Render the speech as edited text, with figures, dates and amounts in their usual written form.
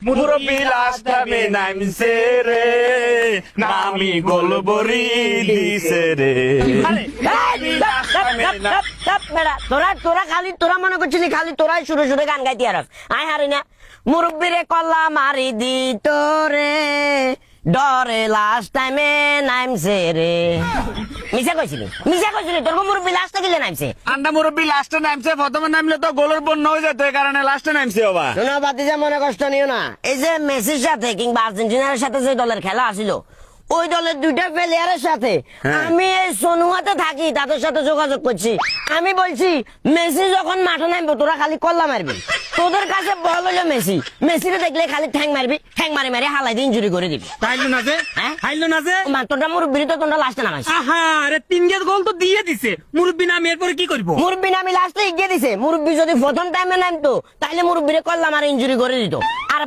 মুরব্বী লাস্ট টাইমে নামছে রে, নামি গোলবরি দিছে রে। তোরা খালি তোরা মনে করছিলি খালি তোরাই সুরে সুরে গান গাইতে আর আয় হারি না মুরব্বীরে কল্লা মারি দিত রে ডরে লাস্ট টাইমে নামছে রে মিশা কইছিলি তোর মুরব্বী লাস্টে গেলে নামছে আন্ডা মুরব্বী লাস্টে নামছে, প্রথমে নামলে তো গোলের বন্যা হয়ে যেত, এই কারণে লাস্টে নামছে বাবা। শোনো বাতিজা মনে কষ্ট নিও না, এই যে মেসির সাথে কিংবা আর্জেন্টিনার সাথে যে দলের খেলা আসিল ওই দলের দুইটা প্লেয়ারের সাথে আমি এই সনুয়াতে থাকি, তাদের সাথে যোগাযোগ করছি। আমি বলছি মেসি যখন মাঠে নামবো তোরা খালি কল্লা মারবি, তোদের কাছে বল হলো মেসি, মেসিরে দেখলে খালি ঠ্যাং মারবি, ঠ্যাং মারি মারি হালাই দিয়ে ইনজুরি করে দিবি। হাইলো না যে হ্যাঁ? হাইলো না যে তোরা মুরব্বী তো তোরা লাস্টে নামাইছিস। আহা আরে 3 গেট গোল তো দিয়ে দিছে, মুরব্বি নাম এরপরে কি করবো? মুরব্বী নামি লাস্টে এগিয়ে দিছে, মুরব্বী যদি প্রথম টাইমে নামতো তাহলে মুরব্বীরে কল্লা মারি ইনজুরি করে দিত। আর